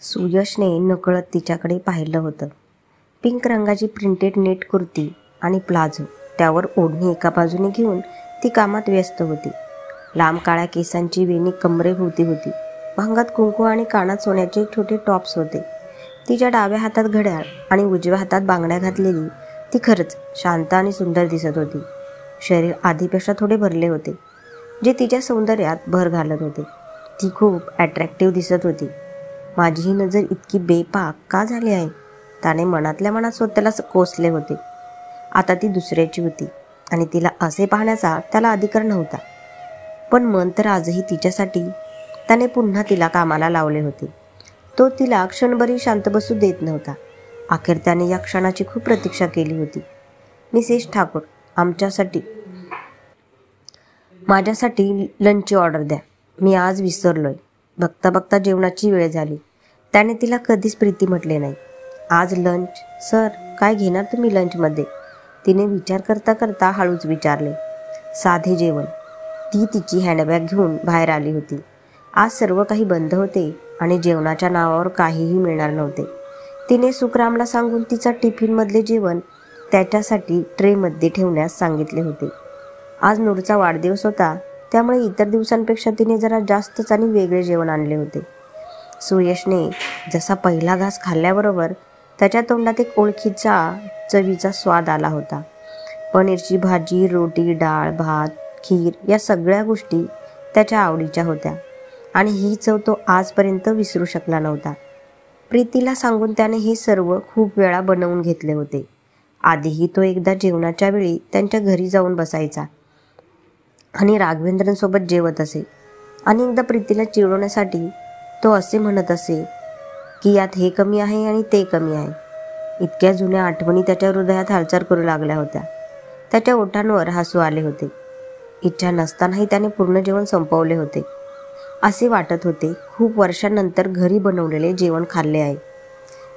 सुयशने नकळत तिच्याकडे पाहिलं होतं. पिंक रंगाची प्रिंटेड नेट कुर्ती आणि प्लाझो, त्यावर ओढणी एका बाजूने घेऊन ती कामात व्यस्त होती. लांब काळ्या केसांची वेणी कमरेभोवती होती. अंगात कुंकू आणि कानात सोन्याचे छोटे टॉप्स होते. तिच्या डाव्या हातात घड्याळ आणि उजव्या हातात बांगड्या घातलेली ती खरंच शांत आणि सुंदर दिसत होती. शरीर आधीपेक्षा थोडे भरले होते, जे तिच्या सौंदर्यात भर घालत होते. ती खूप अट्रॅक्टिव्ह दिसत होती. माझी ही नजर इतकी बेपाक का झाली आहे? त्याने मनातल्या मनात स्वतःला कोसले होते. आता ती दुसऱ्याची होती आणि तिला असे पाहण्याचा त्याला अधिकार नव्हता. पण मन तर आजही तिच्यासाठी. त्याने पुन्हा तिला कामाला लावले होते. तो तिला क्षणभरही शांत बसू देत नव्हता. अखेर त्याने या क्षणाची खूप प्रतीक्षा केली होती. मिसेस ठाकूर, माझ्यासाठी लंचची ऑर्डर द्या. मी आज विसरलोय. बघता बघता जेवणाची वेळ झाली. त्याने तिला कधीच प्रीती म्हटले नाही. आज लंच? सर, काय घेणार तुम्ही लंचमध्ये? तिने विचार करता करता हळूच विचारले. साधे जेवण. ती तिची हँडबॅग घेऊन बाहेर आली होती. आज सर्व काही बंद होते आणि जेवणाच्या नावावर काहीही मिळणार नव्हते. तिने सुखरामला सांगून तिचा टिफिनमधले जेवण त्याच्यासाठी ट्रेमध्ये ठेवण्यास सांगितले होते. आज नूरचा वाढदिवस होता, त्यामुळे इतर दिवसांपेक्षा तिने जरा जास्तच आणि वेगळे जेवण आणले होते. सुयशने जसा पहिला घास खाल्ल्याबरोबर त्याच्या तोंडात एक ओळखीचा चवीचा स्वाद आला होता. पनीरची भाजी, रोटी, डाळ, भात, खीर या सगळ्या गोष्टी त्याच्या आवडीच्या होत्या आणि ही चव तो आजपर्यंत विसरू शकला नव्हता. प्रीतीला सांगून त्याने हे सर्व खूप वेळा बनवून घेतले होते. आधीही तो एकदा जेवणाच्या वेळी त्यांच्या घरी जाऊन बसायचा आणि राघवेंद्रसोबत जेवत असे. आणि एकदा प्रीतीला चिडवण्यासाठी तो असे म्हणत असे की यात हे कमी आहे आणि ते कमी आहे. इतक्या जुन्या आठवणी त्याच्या हृदयात हालचाल करू लागल्या होत्या. त्याच्या ओठांवर हसू आले होते. इच्छा नसतानाही त्याने पूर्ण जेवण संपवले होते. असे वाटत होते खूप वर्षांनंतर घरी बनवलेले जेवण खाल्ले आहे.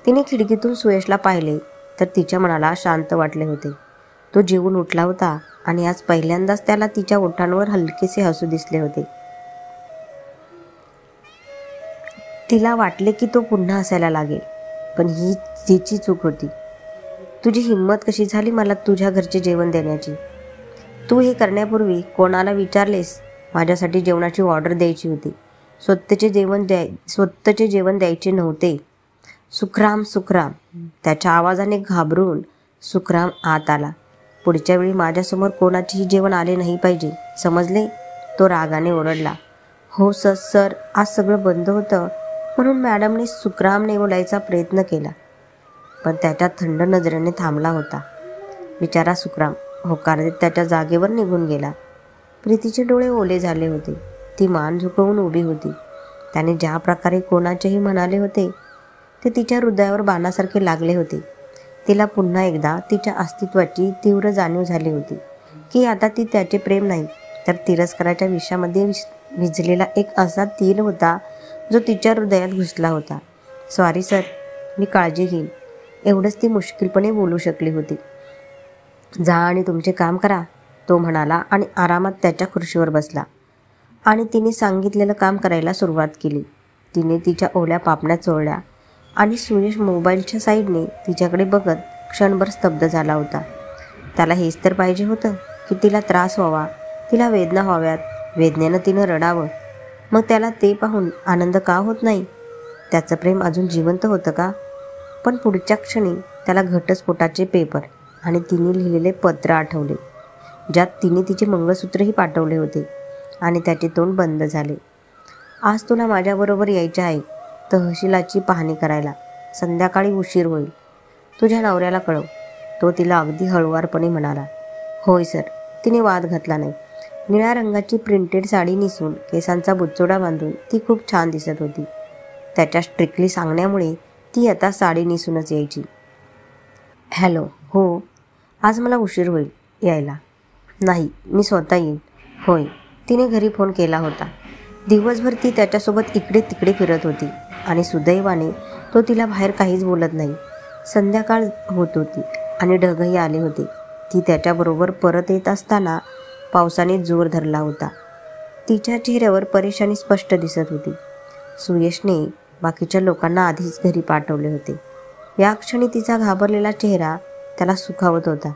तिने खिडकीतून सुयशला पाहिले तर तिच्या मनाला शांत वाटले होते. तो जेवून उठला होता आणि आज पहिल्यांदाच त्याला तिच्या ओठांवर हलकेसे हसू दिसले होते. तिला वाटले की तो पुन्हा हसायला लागेल, पण ही तिची चूक होती. तुझी हिंमत कशी झाली मला तुझ्या घरचे जेवण देण्याची? तू हे करण्यापूर्वी कोणाला विचारलेस? माझ्यासाठी जेवणाची ऑर्डर द्यायची होती. स्वतःचे जेवण द्यायचे नव्हते. सुखराम, सुखराम. त्याच्या आवाजाने घाबरून सुखराम आत आला. पुढच्या वेळी माझ्यासमोर कोणाचेही जेवण आले नाही पाहिजे, समजले? तो रागाने ओरडला. हो सर, आज सगळं बंद होतं म्हणून मॅडमने सुखरामने बोलायचा प्रयत्न केला, पण त्याच्या थंड नजरेने थांबला होता. बिचारा सुखराम होकार देत त्याच्या जागेवर निघून गेला. प्रीतीचे डोळे ओले झाले होते. ती मान झुकवून उभी होती. त्याने ज्या प्रकारे कोणाचेही म्हणाले होते ते तिच्या हृदयावर बाणासारखे लागले होते. तिला पुन्हा एकदा तिच्या अस्तित्वाची तीव्र जाणीव झाली होती की आता ती त्याचे प्रेम नाही तर तिरस्काराच्या विषामध्ये विझलेला एक असा तीर होता जो तिच्या हृदयात घुसला होता. सॉरी सर, मी काळजी घेईन, एवढंच ती मुश्किलपणे बोलू शकली होती. जा आणि तुमचे काम करा, तो म्हणाला आणि आरामात त्याच्या खुर्चीवर बसला. आणि तिने सांगितलेलं काम करायला सुरुवात केली. तिने तिच्या ओल्या पापण्या चोळल्या आणि सुयश मोबाईलच्या साईडने तिच्याकडे बघत क्षणभर स्तब्ध झाला होता. त्याला हेच तर पाहिजे होतं की तिला त्रास व्हावा, तिला वेदना व्हाव्यात, वेदनेनं तिनं रडावं. मग त्याला ते पाहून आनंद का होत नाही? त्याचं प्रेम अजून जिवंत होतं का? पण पुढच्या क्षणी त्याला घटस्फोटाचे पेपर आणि तिने लिहिलेले पत्र आठवले, ज्यात तिने तिचे मंगळसूत्रही पाठवले होते. आणि त्याचे तोंड बंद झाले. आज तुला माझ्याबरोबर यायचे आहे तहसीलाची पाहणी करायला. संध्याकाळी उशीर होईल. तुझ्या नवऱ्याला कळव, तो तिला अगदी हळुवारपणे म्हणाला. होय सर. तिने वाद घातला नाही. निळ्या रंगाची प्रिंटेड साडी नेसून केसांचा बुचोडा बांधून ती खूप छान दिसत होती. त्याच्या स्ट्रिक्टली सांगण्यामुळे ती आता साडी नेसूनच यायची. हॅलो. हो, आज मला उशीर होईल यायला. नाही, मी स्वतः येईन. होय. तिने घरी फोन केला होता. दिवसभर ती त्याच्यासोबत इकडे तिकडे फिरत होती आणि सुदैवाने तो तिला बाहेर काहीच बोलत नाही. संध्याकाळ होत होती आणि ढगही आले होते. ती त्याच्याबरोबर परत येत असताना पावसाने जोर धरला होता. तिच्या चेहऱ्यावर परेशानी स्पष्ट दिसत होती. सुयशने बाकीच्या लोकांना आधीच घरी पाठवले होते. या क्षणी तिचा घाबरलेला चेहरा त्याला सुखावत होता.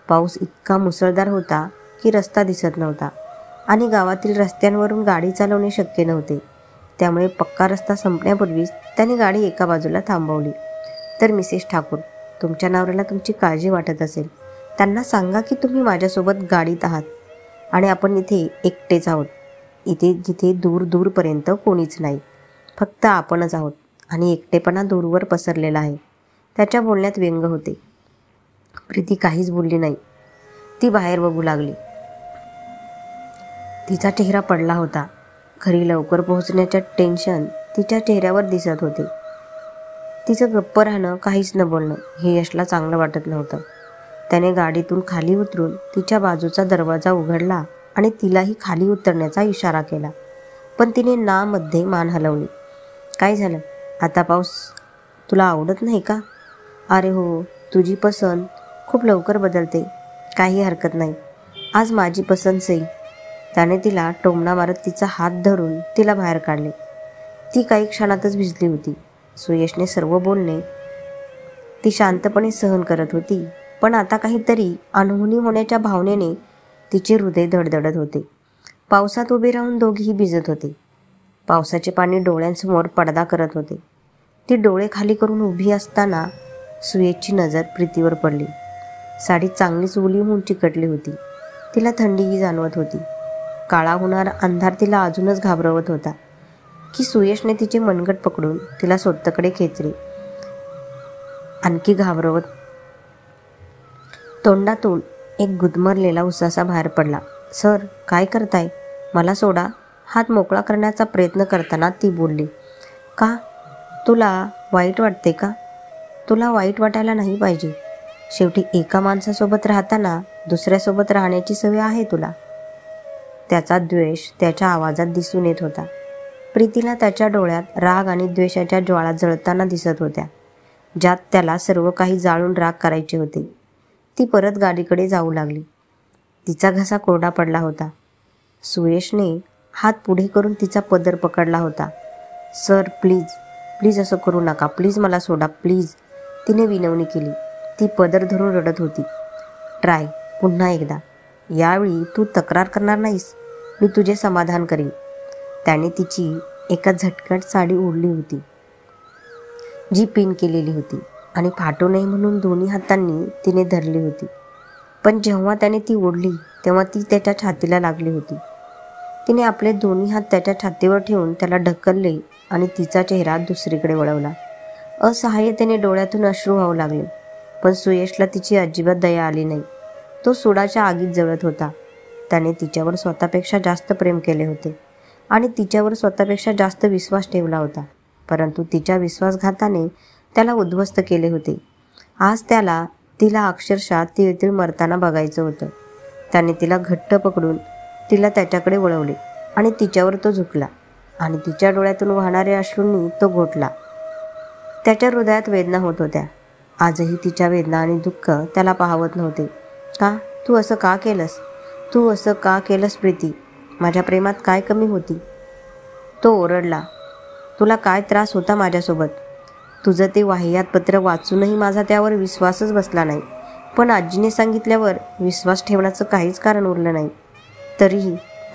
पाऊस इतका मुसळधार होता की रस्ता दिसत नव्हता आणि गावातील रस्त्यांवरून गाडी चालवणे शक्य नव्हते. त्यामुळे पक्का रस्ता संपण्यापूर्वीच त्याने गाडी एका बाजूला थांबवली. तर मिसेस ठाकूर, तुमच्या नवऱ्याला तुमची काळजी वाटत असेल, त्यांना सांगा की तुम्ही माझ्यासोबत गाडीत आहात आणि आपण इथे एकटेच आहोत. इथे जिथे दूर दूरपर्यंत कोणीच नाही, फक्त आपणच आहोत आणि एकटेपणा दूरवर पसरलेला आहे. त्याच्या बोलण्यात व्यंग होते. प्रीती काहीच बोलली नाही. ती बाहेर बघू लागली. तिचा चेहरा पडला होता. घरी लवकर पोहोचण्याचे टेन्शन तिच्या चेहऱ्यावर दिसत होते. तिचं गप्प राहणं, काहीच न बोलणं हे यशला चांगलं वाटत नव्हतं. त्याने गाडीतून खाली उतरून तिच्या बाजूचा दरवाजा उघडला आणि तिलाही खाली उतरण्याचा इशारा केला. पण तिने ना मध्ये मान हलवली. काय झालं? आता पाऊस तुला आवडत नाही का? अरे हो, तुझी पसंत खूप लवकर बदलते. काही हरकत नाही, आज माझी पसंत सई. त्याने तिला टोमणा मारत तिचा हात धरून तिला बाहेर काढले. ती काही क्षणातच भिजली होती. सुयशने सर्व बोलणे ती शांतपणे सहन करत होती, पण आता काहीतरी अनहोनी होण्याच्या भावनेने तिचे हृदय धडधडत होते. पावसात उभे राहून दोघीही भिजत होते. पावसाचे पाणी डोळ्यांसमोर पडदा करत होते. ती डोळे खाली करून उभी असताना सुयशची नजर प्रीतीवर पडली. साडी चांगलीच ओली होऊन चिकटली होती. तिला थंडीही जाणवत होती. काळा होणारा अंधार तिला अजूनच घाबरवत होता की सुयशने तिचे मनगट पकडून तिला स्वतःकडे खेचले. आणखी घाबरवत तोंडातून एक गुदमरलेला उसासा बाहेर पडला. सर, काय करताय? मला सोडा. हात मोकळा करण्याचा प्रयत्न करताना ती बोलली. का? तुला वाईट वाटते का? तुला वाईट वाटायला नाही पाहिजे. शेवटी एका माणसासोबत राहताना दुसऱ्यासोबत राहण्याची सवय आहे तुला. त्याचा द्वेष त्याच्या आवाजात दिसून येत होता. प्रीतीला त्याच्या डोळ्यात राग आणि द्वेषाच्या ज्वाळा जळताना दिसत होत्या, ज्यात त्याला सर्व काही जाळून राग करायचे होते. ती परत गाडीकडे जाऊ लागली. तिचा घसा कोरडा पडला होता. सुयशने हात पुढे करून तिचा पदर पकडला होता. सर, प्लीज प्लीज असं करू नका. प्लीज मला सोडा, प्लीज. तिने विनवणी केली. ती पदर धरून रडत होती. ट्राय, पुन्हा एकदा. यावेळी तू तक्रार करणार नाहीस. मी तुझे समाधान करीन. त्याने तिची एका झटक्यात साडी ओढली होती, जी पिन केलेली होती आणि फाटू नये म्हणून दोन्ही हातांनी तिने धरली होती. पण जेव्हा त्याने ती ओढली तेव्हा ती त्याच्या छातीला लागली होती. तिने आपले दोन्ही हात त्याच्या छातीवर ठेवून त्याला ढकलले आणि तिचा चेहरा दुसरीकडे वळवला. असहाय्यतेने डोळ्यातून अश्रू वाहू लागले. पण सुयशला तिची अजिबात दया आली नाही. तो सुडाच्या आगीत जळत होता. त्याने तिच्यावर स्वतःपेक्षा जास्त प्रेम केले होते आणि तिच्यावर स्वतःपेक्षा जास्त विश्वास ठेवला होता. परंतु तिच्या विश्वासघाताने त्याला उद्ध्वस्त केले होते. आज तिला अक्षरशः तिळतिळ मरताना बघायचं होतं. त्याने तिला घट्ट पकडून तिला त्याच्याकडे वळवले आणि तिच्यावर तो झुकला आणि तिच्या डोळ्यातून वाहणाऱ्या अश्रूंनी तो घोटला. त्याच्या हृदयात वेदना होत होत्या. आजही तिच्या वेदना आणि दुःख त्याला पाहवत नव्हते. का? तू असं का केलंस? तू असं का केलंस प्रीती? माझ्या प्रेमात काय कमी होती? तो ओरडला. तुला काय त्रास होता माझ्यासोबत? तुझं ते वाह्यात पत्र वाचूनही माझा त्यावर विश्वासच बसला नाही. पण आजीने सांगितल्यावर विश्वास ठेवण्याचं काहीच कारण उरलं नाही.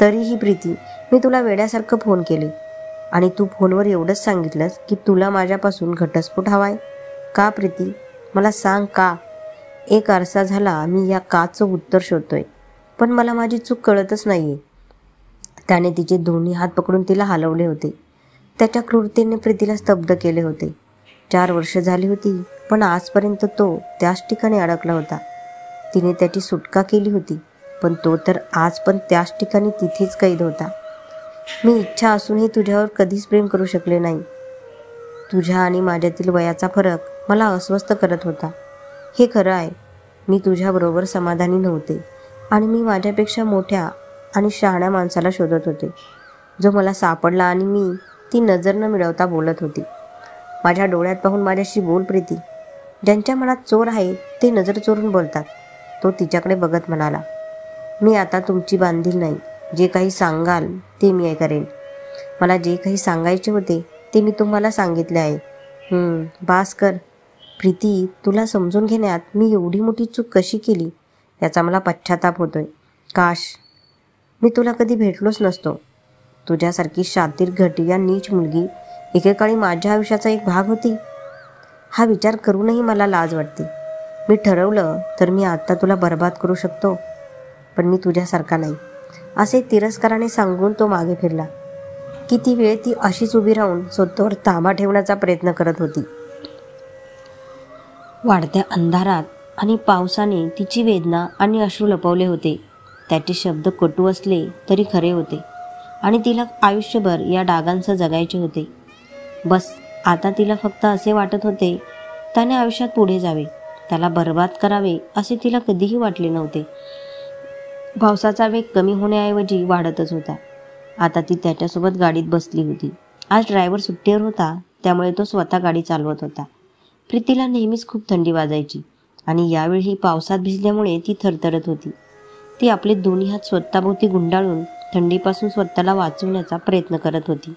तरीही प्रीती, मी तुला वेड्यासारखं फोन केले आणि तू फोनवर एवढंच सांगितलंस की तुला माझ्यापासून घटस्फोट हवाय. का प्रीती? मला सांग का? एक आरसा झाला मी या काचं उत्तर शोधतोय, पण मला माझी चूक कळतच नाहीये. त्याने तिचे दोन्ही हात पकडून तिला हलवले होते. त्याच्या क्रूरतेने प्रीतीला स्तब्ध केले होते. 4 वर्ष झाली होती, पण आजपर्यंत तो त्याच ठिकाणी अडकला होता. तिने त्याची सुटका केली होती, पण तो तर आज पण त्याच ठिकाणी तिथेच कैद होता. मी इच्छा असूनही तुझ्यावर कधीच प्रेम करू शकले नाही. तुझ्या आणि माझ्यातील वयाचा फरक मला अस्वस्थ करत होता. हे खरं आहे. मी तुझ्याबरोबर समाधानी नव्हते आणि मी माझ्यापेक्षा मोठ्या आणि शहाण्या माणसाला शोधत होते, जो मला सापडला आणि मी ती नजर न मिळवता बोलत होती. माझ्या डोळ्यात पाहून माझ्याशी बोल प्रीती. ज्यांच्या मनात चोर आहे ते नजर चोरून बोलतात. तो तिच्याकडे बघत म्हणाला. मी आता तुमची बांधील नाही. जे काही सांगाल ते मी करेन. मला जे काही सांगायचे होते ते मी तुम्हाला सांगितले आहे. बास कर. प्रीती, तुला समजून घेण्यात मी एवढी मोठी चूक कशी केली याचा मला पश्चाताप होतोय. काश मी तुला कधी भेटलोच नसतो. तुझ्यासारखी शातीर घटिया नीच मुलगी एकेकाळी माझ्या आयुष्याचा एक भाग होती. हा विचार करूनही मला लाज वाटते. मी ठरवलं तर मी आत्ता तुला बर्बाद करू शकतो, पण मी तुझ्यासारखा नाही, असे तिरस्काराने सांगून तो मागे फिरला. किती वेळ ती अशीच उभी राहून स्वतःवर ताबा ठेवण्याचा प्रयत्न करत होती. वाढत्या अंधारात आणि पावसाने तिची वेदना आणि अश्रू लपवले होते. त्याचे शब्द कटू असले तरी खरे होते आणि तिला आयुष्यभर या डागांसह जगायचे होते. बस आता तिला फक्त असे वाटत होते, त्याने आयुष्यात पुढे जावे, त्याला बर्बाद करावे असे तिला कधीही वाटले नव्हते. पावसाचा वेग कमी होण्याऐवजी वाढतच होता. आता ती त्याच्यासोबत गाडीत बसली होती. आज ड्रायव्हर सुट्टीवर होता, त्यामुळे तो स्वतः गाडी चालवत होता. प्रीतीला नेहमीच खूप थंडी वाजायची आणि यावेळी पावसात भिजल्यामुळे ती थरथरत होती. ती आपले दोन्ही हात स्वतःभोवती गुंडाळून थंडीपासून स्वतःला वाचवण्याचा प्रयत्न करत होती,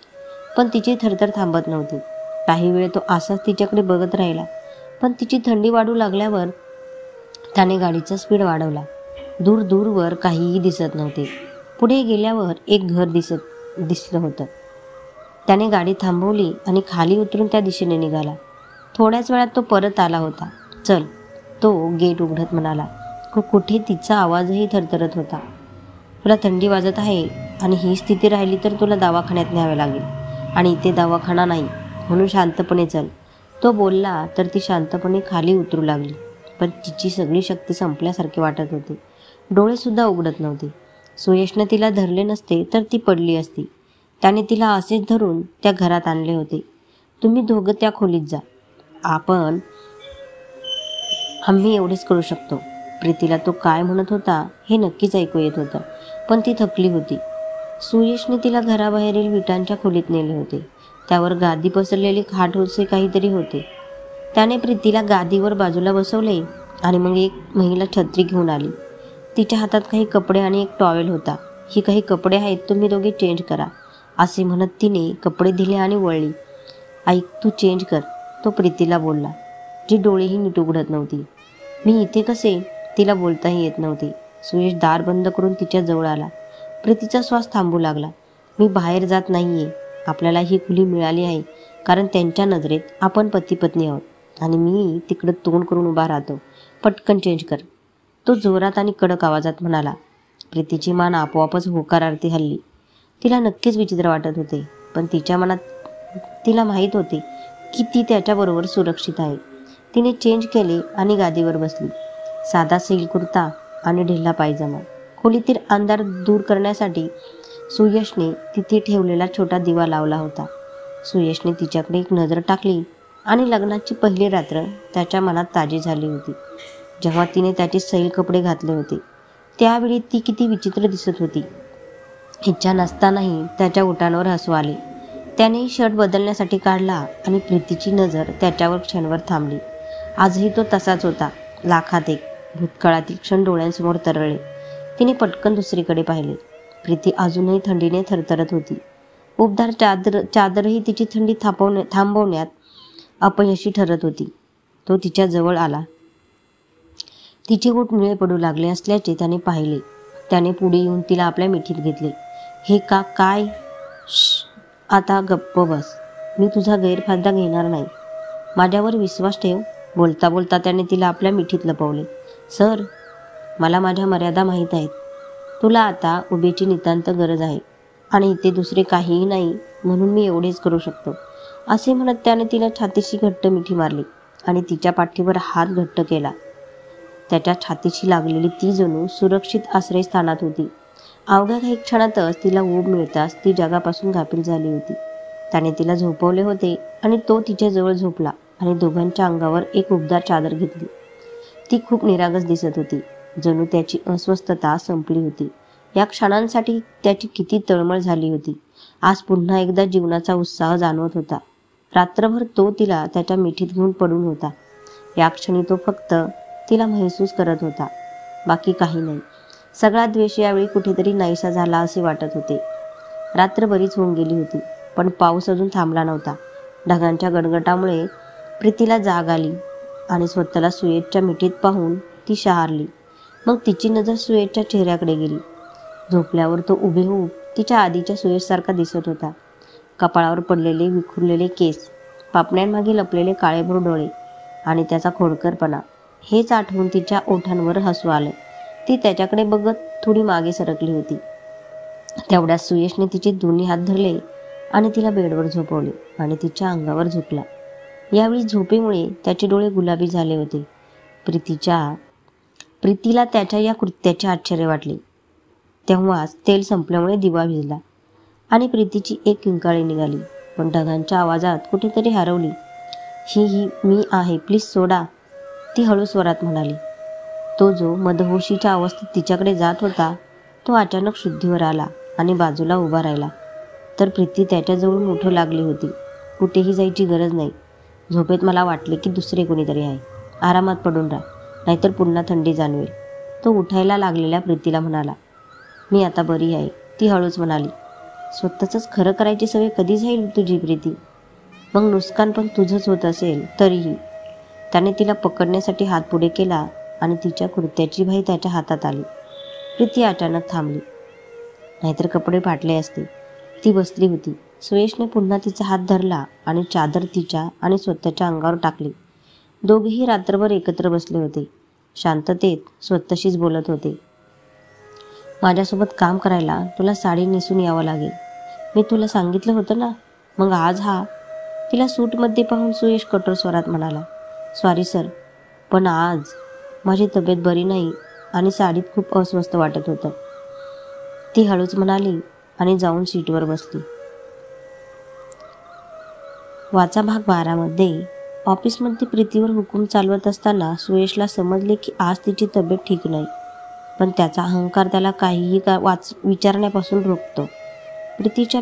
पण तिची थरथर थांबत नव्हती. काही वेळ तो असाच तिच्याकडे बघत राहिला, पण तिची थंडी वाढू लागल्यावर त्याने गाडीचा स्पीड वाढवला. दूर दूरवर काहीही दिसत नव्हते. पुढे गेल्यावर एक घर दिसलं होतं. त्याने गाडी थांबवली आणि खाली उतरून त्या दिशेने निघाला. थोड्याच वेळात तो परत आला होता. चल, तो गेट उघडत म्हणाला. कुठे तिचा आवाजही थरथरत होता. तुला थंडी वाजत आहे आणि ही स्थिती राहिली तर तुला दवाखान्यात न्यावे लागेल, आणि इथे दवाखाना नाही, म्हणून शांतपणे चल. तो बोलला तर ती शांतपणे खाली उतरू लागली, पण तिची सगळी शक्ती संपल्यासारखे वाटत होते. डोळेसुद्धा उघडत नव्हते. सुयशने तिला धरले नसते तर ती पडली असती. त्याने तिला असेच धरून त्या घरात आणले होते. तुम्ही दोघं त्या खोलीत जा. आम्ही एवढेच करू शकतो. प्रीतीला तो काय म्हणत होता हे नक्कीच ऐकू येत होतं, पण ती थकली होती. सुयशने तिला घराबाहेरील विटांच्या खोलीत नेले होते. त्यावर गादी पसरलेली खाटसे काहीतरी होते. त्याने प्रीतीला गादीवर बाजूला बसवले आणि मग एक महिला छत्री घेऊन आली. तिच्या हातात काही कपडे आणि एक टॉवेल होता. ही काही कपडे आहेत, तुम्ही दोघे चेंज करा, असे म्हणत तिने कपडे दिले आणि वळली. ऐक, तू चेंज कर, तो प्रीतीला बोलला, जी डोळेही नीट उघडत नव्हती. मी इथे कसे, तिला बोलताही येत नव्हते. सुयश दार बंद करून तिच्या जवळ आला. प्रीतीचा श्वास थांबू लागला. मी बाहेर जात नाहीये. आपल्याला ही खुली मिळाली आहे कारण त्यांच्या नजरेत आपण पती पत्नी आहोत आणि मी तिकडं तोंड करून उभा राहतो. पटकन चेंज कर, तो जोरात आणि कडक आवाजात म्हणाला. प्रीतीची मान आपोआपच होकारार्थी हल्ली. तिला नक्कीच विचित्र वाटत होते, पण तिच्या मनात तिला माहीत होते की ती त्याच्याबरोबर सुरक्षित आहे. तिने चेंज केले आणि गादीवर बसली. साधा सैल कुर्ता आणि ढिल्ला पायजमा. खोलीतील अंधार दूर करण्यासाठी सुयशने तिथे ठेवलेला छोटा दिवा लावला होता. सुयशने तिच्याकडे एक नजर टाकली आणि लग्नाची पहिली रात्र त्याच्या मनात ताजी झाली होती. जेव्हा तिने त्याचे सैल कपडे घातले होते त्यावेळी ती किती विचित्र दिसत होती. इच्छा नसतानाही त्याच्या ओठांवर हसू आले. त्याने शर्ट बदलण्यासाठी काढला आणि प्रीतीची नजर त्याच्यावर क्षणभर थांबली. आजही तो तसाच होता, लाखात एक. भूतकाळातील क्षण डोळ्यांसमोर तरळले. तिने पटकन दुसरीकडे पाहिले. प्रीती अजूनही थंडीने थरथरत होती. उबदार चादरही तिची थंडी थांबवण्यात अपयशी ठरत होती. तो तिच्या जवळ आला. तिचे ओठ निळे पडू लागले असल्याचे त्याने पाहिले. त्याने पुढे येऊन तिला आपल्या मिठीत घेतले. हे काय? आता गप्प बस. मी तुझा गैरफायदा घेणार नाही. माझ्यावर विश्वास ठेव. बोलता बोलता त्याने तिला आपल्या मिठीत लपवले. सर, मला माझ्या मर्यादा माहीत आहेत. तुला आता उभेची नितांत गरज आहे आणि इथे दुसरे काहीही नाही, म्हणून मी एवढेच करू शकतो, असे म्हणत त्याने तिला छातीशी घट्ट मिठी मारली आणि तिच्या पाठीवर हात घट्ट केला. त्याच्या छातीशी लागलेली ती जणू सुरक्षित आश्रयस्थानात होती. अवघ्या काही क्षणातच तिला ऊब मिळताच ती जगापासून गाफील झाली होती. त्याने तिला झोपवले होते आणि तो तिच्याजवळ झोपला आणि दोघांच्या अंगावर एक उबदार चादर घेतली. ती खूप निरागस दिसत होती. जणू त्याची अस्वस्थता संपली होती. या क्षणांसाठी त्याची किती तळमळ झाली होती. आज पुन्हा एकदा जीवनाचा उत्साह जाणवत होता. रात्रभर तो तिला त्याच्या मिठीत घेऊन पडून होता. या क्षणी तो फक्त तिला महसूस करत होता, बाकी काही नाही. सगळा द्वेष यावेळी कुठेतरी नाहीसा झाला असे वाटत होते. रात्र बरीच होऊन गेली होती. पण पाऊस अजून थांबला नव्हता. ढगांच्या गडगडाटामुळे प्रीतीला जाग आली आणि स्वतःला सुयशच्या मिठीत पाहून ती शहारली. मग तिची नजर सुयशच्या चेहऱ्याकडे गेली. झोपल्यावर तो हुबेहूब तिच्या आधीच्या सुयशसारखा दिसत होता. कपाळावर पडलेले विखुरलेले केस, पापण्यांमागे लपलेले काळेभोर डोळे आणि त्याचा खोडकरपणा, हेच आठवून तिच्या ओठांवर हसू आलं. ती त्याच्याकडे बघत थोडी मागे सरकली होती. तेवढ्यात सुयशने तिचे दोन्ही हात धरले आणि तिला बेडवर झोपवले आणि तिच्या अंगावर झोपला. यावेळी झोपेमुळे त्याचे डोळे गुलाबी झाले होते. प्रीतीला त्याच्या या कृत्याचे आश्चर्य वाटले. तेव्हाच तेल संपल्यामुळे दिवा विझला आणि प्रीतीची एक किंकाळी निघाली, पण ढगांच्या आवाजात कुठेतरी हरवली. ही मी आहे, प्लीज सोडा, ती हळू स्वरात म्हणाली. तो जो मदहोशीच्या अवस्थेत तिच्याकडे जात होता तो अचानक शुद्धीवर आला आणि बाजूला उभा राहिला. तर प्रीती त्याच्याजवळून उठू लागली होती. कुठेही जायची गरज नाही. झोपेत मला वाटले की दुसरे कोणीतरी आहे. आरामात पडून राहा, नाहीतर पुन्हा थंडी जाणवेल. तो उठायला लागलेल्या प्रीतीला म्हणाला. मी आता बरी आहे, ती हळूच म्हणाली. स्वतःचंच खरं करायची सवय कधी जाईल तुझी प्रीती? मग नुकसान पण तुझंच होत असेल तरीही. त्याने तिला पकडण्यासाठी हात पुढे केला आणि तिच्या कुर्त्याची बाही त्याच्या हातात आली. प्रीती अचानक थांबली, नाहीतर कपडे फाटले असते. ती बसली होती. सुयशने पुन्हा तिचा हात धरला आणि चादर तिच्या आणि स्वतःच्या अंगावर टाकली. दोघेही रात्रभर एकत्र बसले होते. शांततेत स्वतःशीच बोलत होते. माझ्यासोबत काम करायला तुला साडी नेसून यावं लागेल. मी तुला सांगितलं होतं ना. मग आज हा. तिला सूटमध्ये पाहून सुयश कठोर स्वरात म्हणाला. सॉरी सर, पण आज माझी तब्येत बरी नाही आणि साडीत खूप अस्वस्थ वाटत होतं, ती हळूच म्हणाली आणि जाऊन सीटवर बसली. वाचा भाग 12 मध्ये. ऑफिसमध्ये प्रीतीवर हुकूम चालवत असताना सुयशला समजले की आज तिची तब्येत ठीक नाही, पण त्याचा अहंकार त्याला काहीही विचारण्यापासून रोखतो. प्रीतीच्या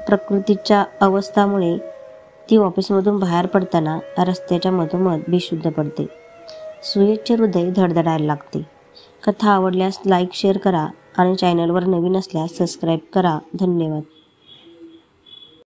प्रकृतीच्या अवस्थामुळे ती ऑफिसमधून बाहेर पडताना रस्त्याच्या मधोमध बेशुद्ध पडते. सुयशचे हृदय धडधडायला लागते. कथा आवडल्यास लाईक शेअर करा आणि चॅनलवर नवीन असल्यास सबस्क्राईब करा. धन्यवाद.